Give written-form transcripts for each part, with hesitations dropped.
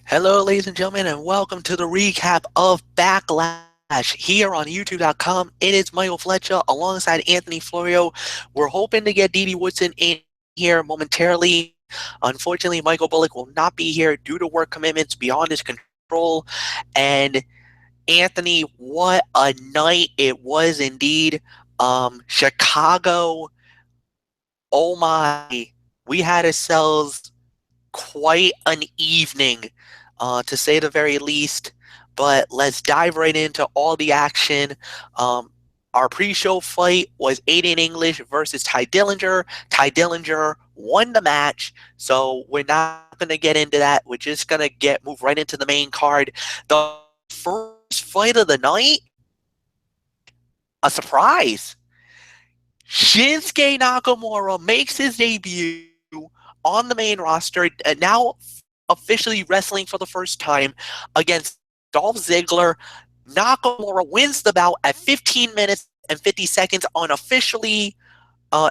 Hello, ladies and gentlemen, and welcome to the recap of Backlash here on YouTube.com. It is Michael Fletcher alongside Anthony Florio. We're hoping to get Dee Woodson in here momentarily. Unfortunately, Michael Bullock will not be here due to work commitments beyond his control. And Anthony, what a night it was indeed. Chicago, oh my, we had ourselves quite an evening, to say the very least. But let's dive right into all the action. Um, our pre-show fight was Aiden English versus Ty Dillinger. Ty Dillinger won the match, so we're not going to get into that. We're just going to move right into the main card. The first fight of the night, a surprise. Shinsuke Nakamura makes his debut on the main roster, now officially wrestling for the first time against Dolph Ziggler. Nakamura wins the bout at 15 minutes and 50 seconds unofficially.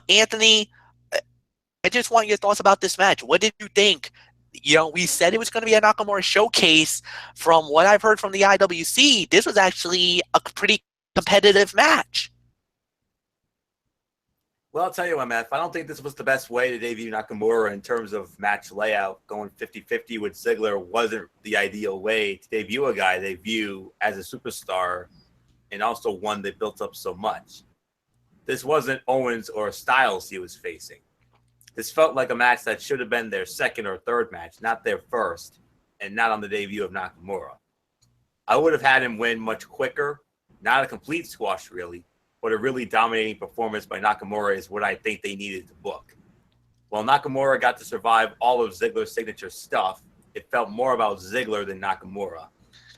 Anthony, I just want your thoughts about this match. What did you think? We said it was going to be a Nakamura showcase. From what I've heard from the IWC, this was actually a pretty competitive match. Well, I'll tell you what, Matt. I don't think this was the best way to debut Nakamura in terms of match layout. Going 50-50 with Ziggler wasn't the ideal way to debut a guy they view as a superstar and also one they built up so much. This wasn't Owens or Styles he was facing. This felt like a match that should have been their second or third match, not their first, and not on the debut of Nakamura. I would have had him win much quicker, not a complete squash really, but a really dominating performance by Nakamura is what I think they needed to book. While Nakamura got to survive all of Ziggler's signature stuff, it felt more about Ziggler than Nakamura.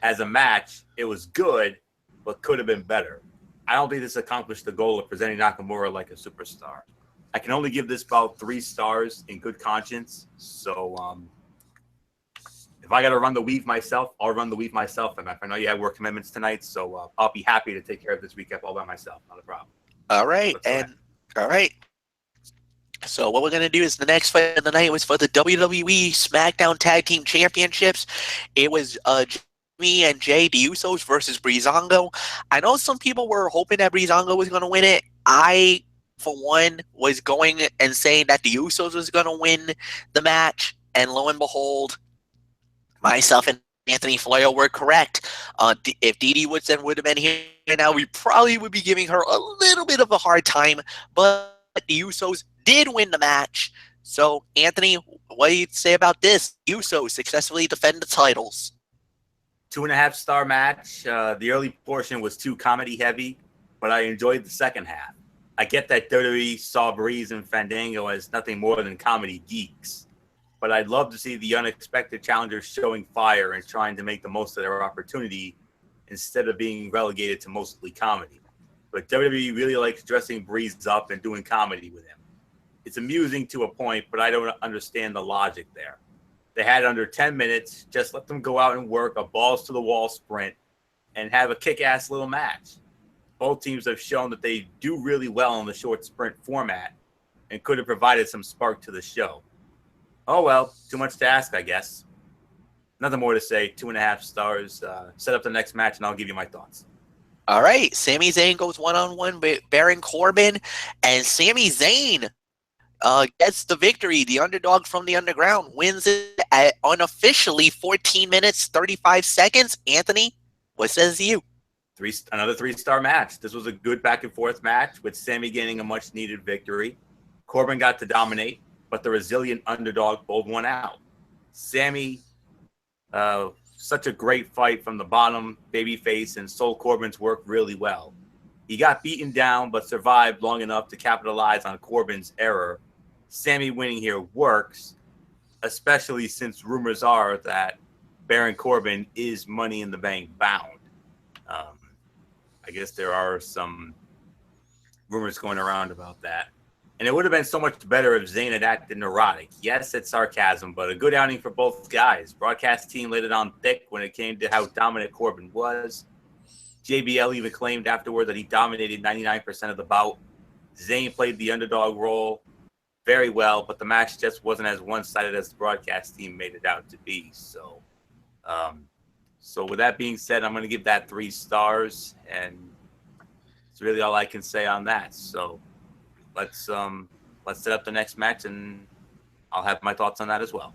As a match, it was good, but could have been better. I don't think this accomplished the goal of presenting Nakamura like a superstar. I can only give this bout 3 stars in good conscience, so if I got to run the weave myself, I'll run the weave myself. And I know you have work commitments tonight, so I'll be happy to take care of this recap all by myself. Not a problem. All right, all right. So what we're going to do is the next fight of the night was for the WWE SmackDown Tag Team Championships. It was Jimmy and Jay, the Usos versus Breezango. I know some people were hoping that Breezango was going to win it. I, for one, was going and saying that the Usos was going to win the match. And lo and behold, myself and Anthony Florio were correct. If Dee Woodson would have been here now, we probably would be giving her a little bit of a hard time. But the Usos did win the match. So, Anthony, what do you say about this? Usos successfully defend the titles. 2.5-star match. The early portion was too comedy heavy, but I enjoyed the second half. I get that WWE saw Breeze and Fandango as nothing more than comedy geeks, but I'd love to see the unexpected challengers showing fire and trying to make the most of their opportunity instead of being relegated to mostly comedy. But WWE really likes dressing Breeze up and doing comedy with him. It's amusing to a point, but I don't understand the logic there. They had under 10 minutes. Just let them go out and work a balls-to-the-wall sprint and have a kick-ass little match. Both teams have shown that they do really well in the short sprint format and could have provided some spark to the show. Oh, well, too much to ask, I guess. Nothing more to say. 2.5 stars. Set up the next match, and I'll give you my thoughts. All right. Sami Zayn goes one-on-one with Baron Corbin, and Sami Zayn gets the victory. The underdog from the underground wins it at unofficially 14 minutes, 35 seconds. Anthony, what says you? Another 3-star match. This was a good back-and-forth match with Sami gaining a much-needed victory. Corbin got to dominate, but the resilient underdog pulled one out. Sami, such a great fight from the bottom, babyface, and sold Corbin's work really well. He got beaten down, but survived long enough to capitalize on Corbin's error. Sami winning here works, especially since rumors are that Baron Corbin is Money in the Bank bound. I guess there are some rumors going around about that. And it would have been so much better if Zayn had acted neurotic. Yes, it's sarcasm, but a good outing for both guys. Broadcast team laid it on thick when it came to how dominant Corbin was. JBL even claimed afterward that he dominated 99% of the bout. Zayn played the underdog role very well, but the match just wasn't as one-sided as the broadcast team made it out to be. So Um, so with that being said, I'm going to give that 3 stars, and it's really all I can say on that. So let's let's set up the next match, and I'll have my thoughts on that as well.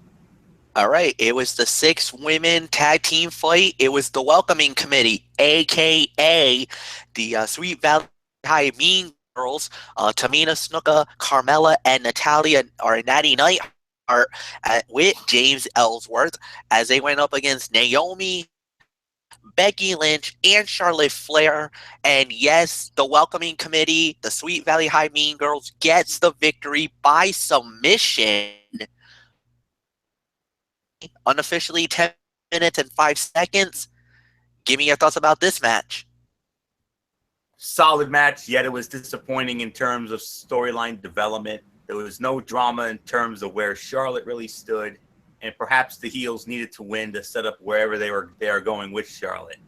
All right, it was the 6 women tag team fight. It was the Welcoming Committee, aka the Sweet Valley High Mean Girls, Tamina Snuka, Carmella, and Natalia or Natty Neidhart with James Ellsworth as they went up against Naomi, Becky Lynch, and Charlotte Flair. And yes, the Welcoming Committee, the Sweet Valley High Mean Girls, gets the victory by submission. Unofficially 10 minutes and 5 seconds. Give me your thoughts about this match. Solid match, yet it was disappointing in terms of storyline development. There was no drama in terms of where Charlotte really stood, and perhaps the heels needed to win to set up wherever they are going with Charlotte.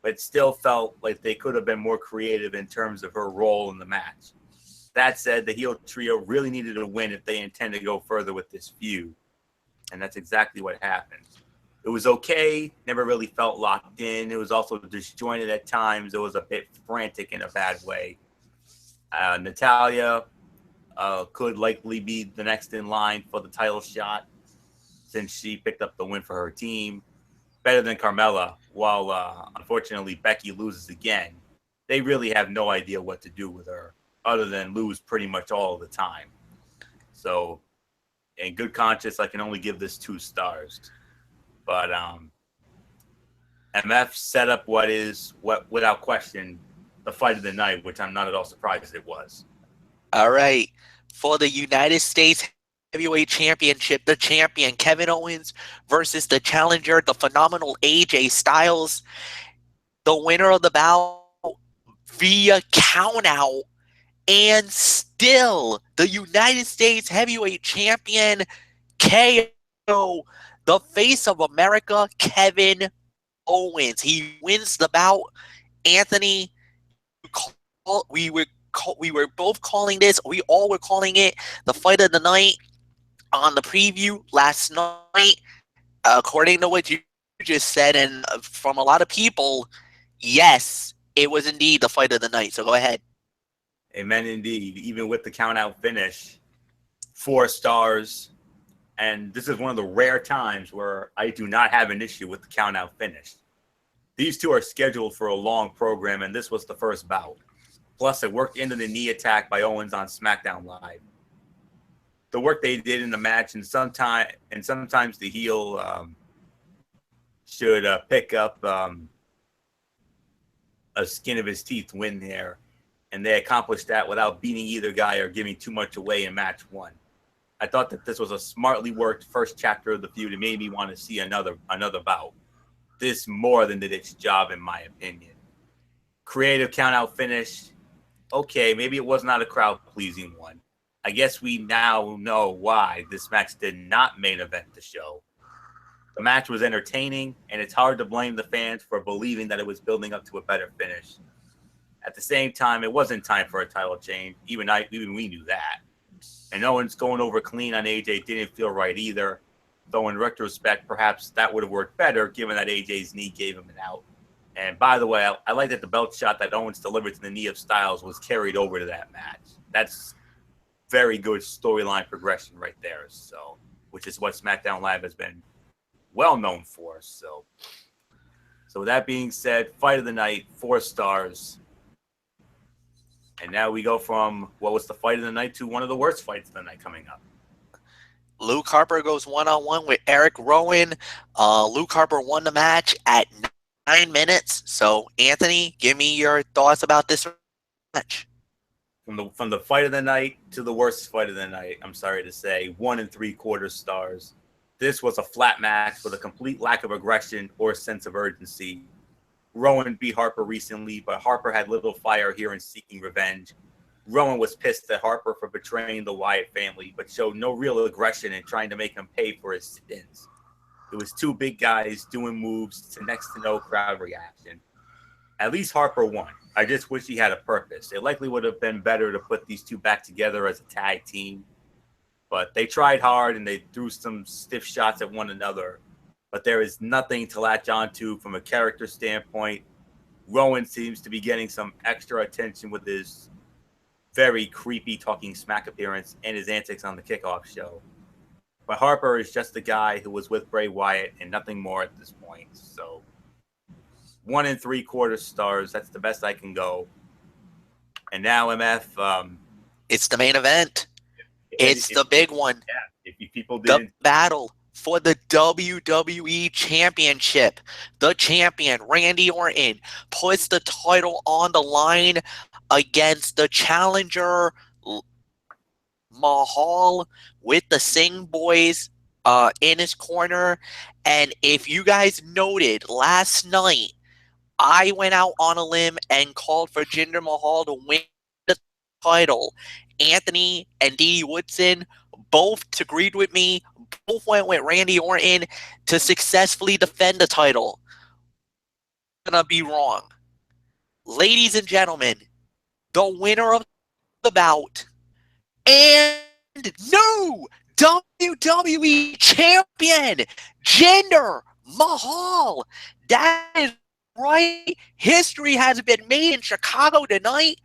But it still felt like they could have been more creative in terms of her role in the match. That said, the heel trio really needed to win if they intend to go further with this feud, and that's exactly what happened. It was okay, never really felt locked in. It was also disjointed at times. It was a bit frantic in a bad way. Natalia could likely be the next in line for the title shot since she picked up the win for her team. Better than Carmella, while unfortunately Becky loses again. They really have no idea what to do with her other than lose pretty much all the time. So, in good conscience, I can only give this 2 stars. But MF set up what without question the fight of the night, which I'm not at all surprised it was. All right. For the United States Heavyweight Championship, the champion Kevin Owens versus the challenger, the phenomenal AJ Styles. The winner of the bout via countout, and still the United States Heavyweight Champion KO, the face of America, Kevin Owens. He wins the bout. Anthony, we were both calling this. We all were calling it the fight of the night on the preview last night. According to what you just said, and from a lot of people, yes, it was indeed the fight of the night. So go ahead. Amen, indeed. Even with the count out finish, 4 stars. And this is one of the rare times where I do not have an issue with the count out finish. These two are scheduled for a long program, and this was the first bout. Plus, it worked into the knee attack by Owens on SmackDown Live. The work they did in the match, and sometimes the heel should pick up a skin of his teeth win there, and they accomplished that without beating either guy or giving too much away in match 1. I thought that this was a smartly worked first chapter of the feud. It made me want to see another bout. This more than did its job, in my opinion. Creative count-out finish. Okay, maybe it was not a crowd-pleasing one. I guess we now know why this match did not main event the show. The match was entertaining, and it's hard to blame the fans for believing that it was building up to a better finish. At the same time, it wasn't time for a title change. Even we knew that. And Owens going over clean on AJ didn't feel right either. Though in retrospect, perhaps that would have worked better given that AJ's knee gave him an out. And by the way, I like that the belt shot that Owens delivered to the knee of Styles was carried over to that match. That's very good storyline progression right there. So, which is what SmackDown Live has been well known for. So with that being said, fight of the night, 4 stars. And now we go from what was the fight of the night to one of the worst fights of the night coming up. Luke Harper goes one-on-one with Eric Rowan. Luke Harper won the match at 9 minutes. So, Anthony, give me your thoughts about this match. From the fight of the night to the worst fight of the night, I'm sorry to say, 1 3/4 stars. This was a flat match with a complete lack of aggression or sense of urgency. Rowan beat Harper recently, but Harper had little fire here in seeking revenge. Rowan was pissed at Harper for betraying the Wyatt family, but showed no real aggression in trying to make him pay for his sins. It was 2 big guys doing moves to next to no crowd reaction. At least Harper won. I just wish he had a purpose. It likely would have been better to put these two back together as a tag team, but they tried hard and they threw some stiff shots at one another. but there is nothing to latch on to from a character standpoint. Rowan seems to be getting some extra attention with his very creepy talking smack appearance and his antics on the kickoff show. But Harper is just a guy who was with Bray Wyatt and nothing more at this point. So 1 3/4 stars. That's the best I can go. And now MF. It's the main event. It's the big one. Yeah, if people The didn't. battle for the WWE Championship. The champion, Randy Orton, puts the title on the line against the challenger, Mahal, with the Singh boys in his corner. And if you guys noted last night, I went out on a limb and called for Jinder Mahal to win the title. Anthony and Dee Woodson both agreed with me. Both went with Randy Orton to successfully defend the title. I'm gonna be wrong. Ladies and gentlemen, the winner of the bout and new WWE champion, Jinder Mahal. That is right. History has been made in Chicago tonight.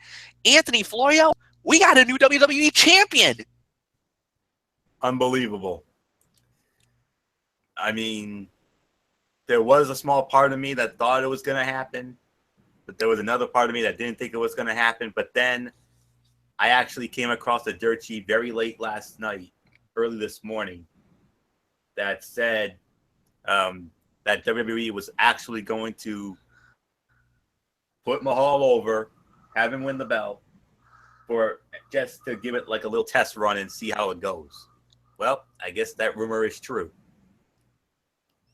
Anthony Florio, we got a new WWE champion. Unbelievable. I mean, there was a small part of me that thought it was going to happen, but there was another part of me that didn't think it was going to happen. But then I actually came across a dirt sheet very late last night, early this morning, that said that WWE was actually going to put Mahal over, have him win the belt, for just to give it like a little test run and see how it goes. Well, I guess that rumor is true.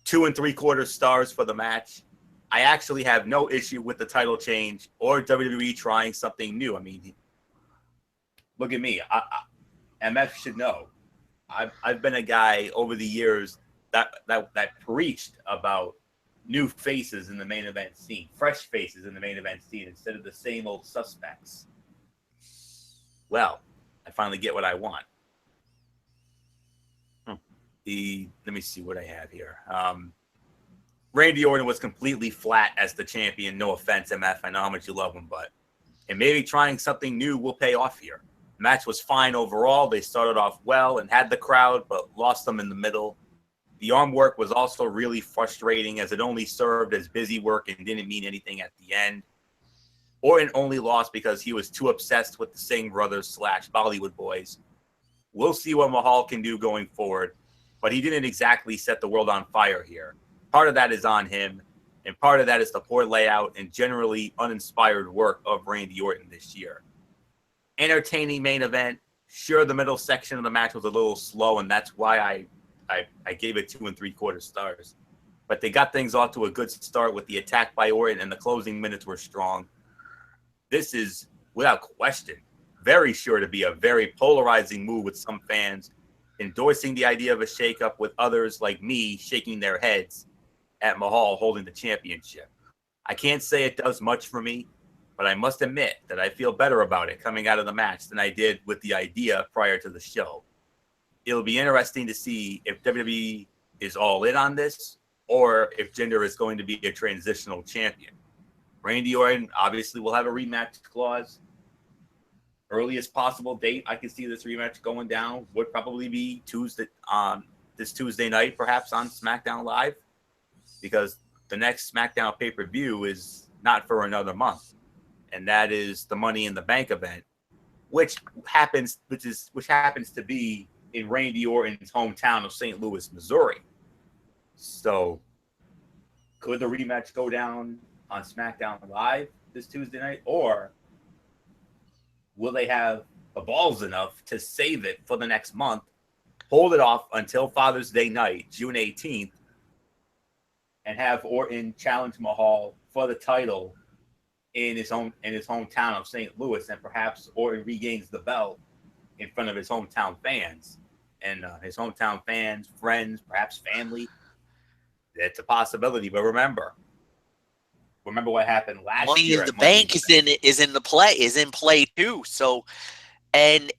2 3/4 stars for the match. I actually have no issue with the title change or WWE trying something new. I mean, look at me. MF should know. I've been a guy over the years that preached about new faces in the main event scene, fresh faces in the main event scene instead of the same old suspects. Well, I finally get what I want. Let me see what I have here. Randy Orton was completely flat as the champion. No offense, MF. I know how much you love him, but and maybe trying something new will pay off here. The match was fine overall. They started off well and had the crowd, but lost them in the middle. The arm work was also really frustrating as it only served as busy work and didn't mean anything at the end. Orton only lost because he was too obsessed with the Singh brothers / Bollywood boys. We'll see what Mahal can do going forward, but he didn't exactly set the world on fire here. Part of that is on him, and part of that is the poor layout and generally uninspired work of Randy Orton this year. Entertaining main event. Sure, the middle section of the match was a little slow, and that's why I gave it 2 3/4 stars. But they got things off to a good start with the attack by Orton, and the closing minutes were strong. This is, without question, very sure to be a very polarizing move with some fans endorsing the idea of a shakeup, with others like me shaking their heads at Mahal holding the championship. I can't say it does much for me, but I must admit that I feel better about it coming out of the match than I did with the idea prior to the show. It'll be interesting to see if WWE is all in on this or if Jinder is going to be a transitional champion. Randy Orton obviously will have a rematch clause. Earliest possible date I can see this rematch going down would probably be this Tuesday night, perhaps on SmackDown Live, because the next SmackDown pay-per-view is not for another month, and that is the Money in the Bank event, which happens to be in Randy Orton's hometown of St. Louis, Missouri. So, could the rematch go down on SmackDown Live this Tuesday night, or will they have the balls enough to save it for the next month, hold it off until Father's Day night, June 18th, and have Orton challenge Mahal for the title in his hometown of St. Louis, and perhaps Orton regains the belt in front of his hometown fans and his hometown fans, friends, perhaps family. It's a possibility, but remember what happened last Money year. in the Bank is in play too. So, and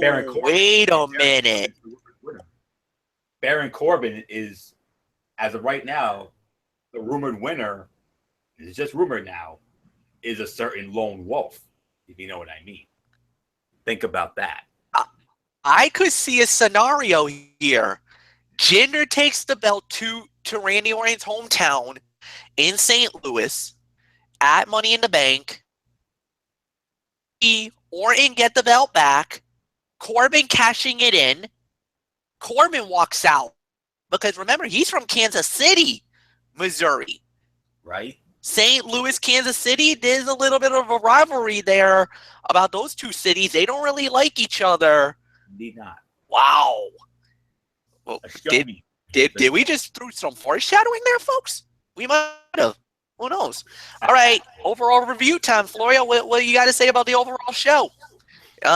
Baron Corbin, wait a minute. Baron Corbin is As of right now, the rumored winner is just rumored now is a certain lone wolf, if you know what I mean. Think about that. I, I could see a scenario here. Jinder takes the belt to Randy Orton's hometown in St. Louis at Money in the Bank. Orton get the belt back. Corbin cashing it in. Corbin walks out because remember he's from Kansas City, Missouri. Right? St. Louis, Kansas City, there's a little bit of a rivalry there about those two cities. They don't really like each other. Indeed not. Wow. Well, Show me. did we just throw some foreshadowing there, folks? We might have. Who knows? All right. Overall review time. Floria, what you got to say about the overall show?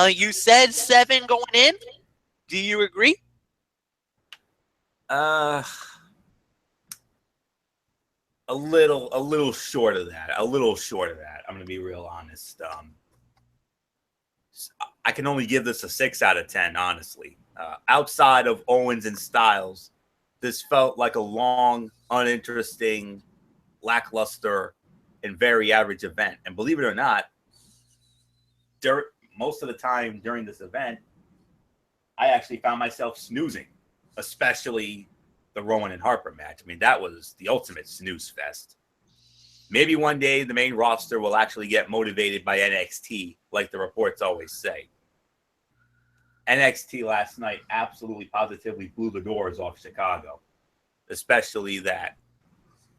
You said 7 going in. Do you agree? A little short of that. A little short of that. I'm gonna be real honest. I can only give this a 6 out of 10, honestly. Outside of Owens and Styles, this felt like a long, uninteresting, lackluster, and very average event. And believe it or not, most of the time during this event, I actually found myself snoozing, especially the Rowan and Harper match. I mean, that was the ultimate snooze fest. Maybe one day the main roster will actually get motivated by NXT, like the reports always say. NXT last night absolutely positively blew the doors off Chicago, especially that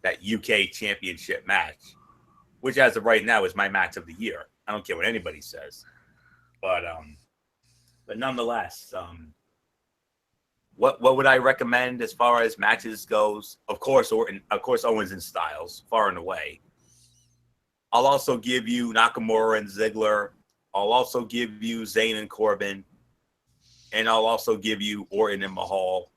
UK championship match, which as of right now is my match of the year. I don't care what anybody says. But nonetheless, what would I recommend as far as matches goes? Of course, Owens and Styles, far and away. I'll also give you Nakamura and Ziggler. I'll also give you Zayn and Corbin. And I'll also give you Orton and Mahal.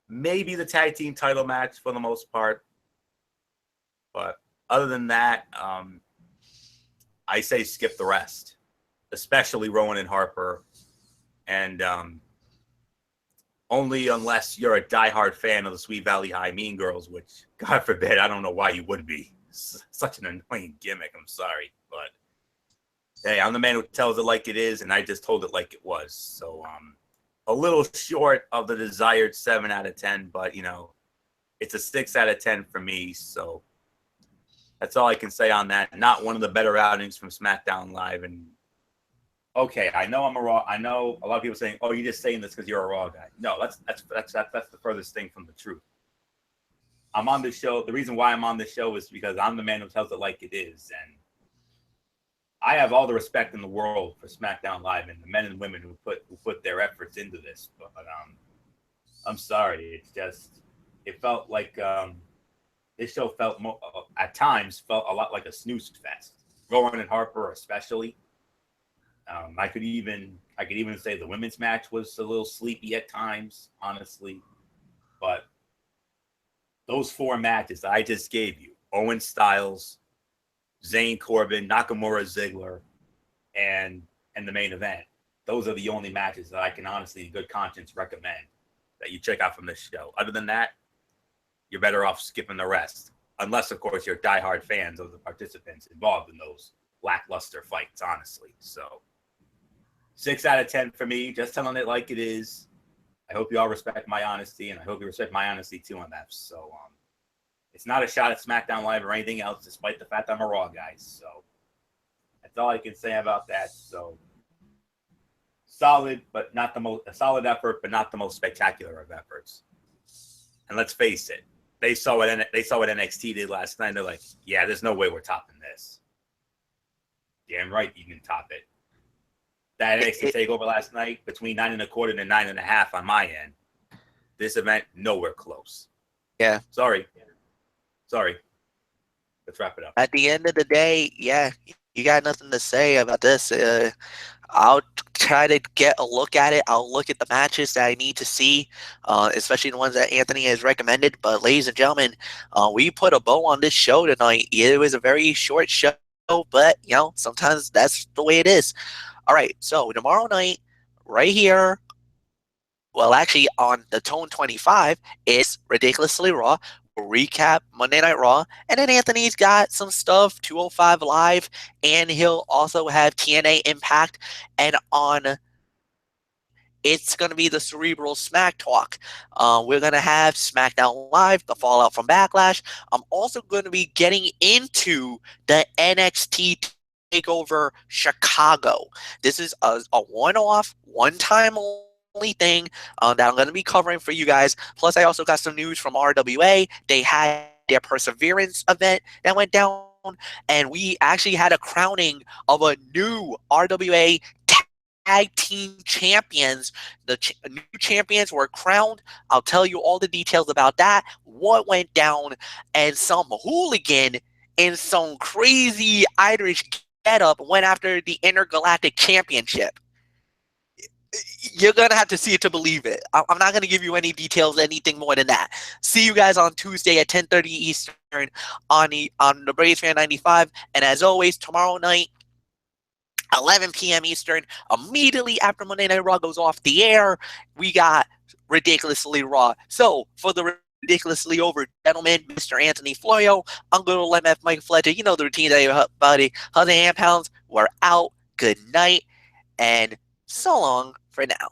Maybe the tag team title match for the most part. But other than that, I say skip the rest, especially Rowan and Harper. And only unless you're a diehard fan of the Sweet Valley High Mean Girls, which, God forbid, I don't know why you would be. It's such an annoying gimmick. I'm sorry. But, hey, I'm the man who tells it like it is, and I just told it like it was. So, a little short of the desired 7 out of 10, but, it's a 6 out of 10 for me. So, that's all I can say on that. Not one of the better outings from SmackDown Live. And okay, I know I'm a Raw. I know a lot of people saying, "Oh, you're just saying this because you're a Raw guy." No, that's the furthest thing from the truth. I'm on this show. The reason why I'm on this show is because I'm the man who tells it like it is, and I have all the respect in the world for SmackDown Live and the men and women who put their efforts into this. But I'm sorry, it felt like this show felt at times felt a lot like a snooze fest. Rowan and Harper, especially. I could even say the women's match was a little sleepy at times, honestly. But those 4 matches that I just gave you, Owen Styles, Zayn Corbin, Nakamura Ziggler, and the main event, those are the only matches that I can honestly, in good conscience, recommend that you check out from this show. Other than that, you're better off skipping the rest. Unless, of course, you're diehard fans of the participants involved in those lackluster fights, honestly. So 6 out of 10 for me, just telling it like it is. I hope you all respect my honesty, and I hope you respect my honesty too on that. So it's not a shot at SmackDown Live or anything else, despite the fact I'm a Raw guy. So that's all I can say about that. So solid, but not the most a solid effort, but not the most spectacular of efforts. And let's face it, they saw what NXT did last night. They're like, yeah, there's no way we're topping this. Damn right you can top it. That NXT takeover last night between 9.25 and 9.5 on my end. This event nowhere close. Yeah. Sorry. Let's wrap it up. At the end of the day, yeah, you got nothing to say about this. I'll try to get a look at it. I'll look at the matches that I need to see, especially the ones that Anthony has recommended. But ladies and gentlemen, we put a bow on this show tonight. It was a very short show, but sometimes that's the way it is. All right, so tomorrow night, right here Well, actually, on the Tone 25, it's Ridiculously Raw. We'll recap Monday Night Raw. And then Anthony's got some stuff, 205 Live, and he'll also have TNA Impact. And on Wednesday, it's going to be the Cerebral Smack Talk. We're going to have SmackDown Live, the fallout from Backlash. I'm also going to be getting into the NXT Takeover Chicago. This is a one-off, one-time only thing that I'm going to be covering for you guys. Plus, I also got some news from RWA. They had their Perseverance event that went down, and we actually had a crowning of a new RWA tag team champions. The new champions were crowned. I'll tell you all the details about that, what went down, and some hooligan in some crazy Irish getup went after the Intergalactic Championship. You're going to have to see it to believe it. I'm not going to give you any details, anything more than that. See you guys on Tuesday at 10:30 Eastern on the Braves Fan 95. And as always, tomorrow night, 11 p.m. Eastern, immediately after Monday Night Raw goes off the air, we got Ridiculously Raw. So, for the ridiculously over gentleman, Mr. Anthony Florio, I'm going to MF Mike Fletcher. You know the routine there, buddy. Hustle hand pounds. We're out. Good night. And so long for now.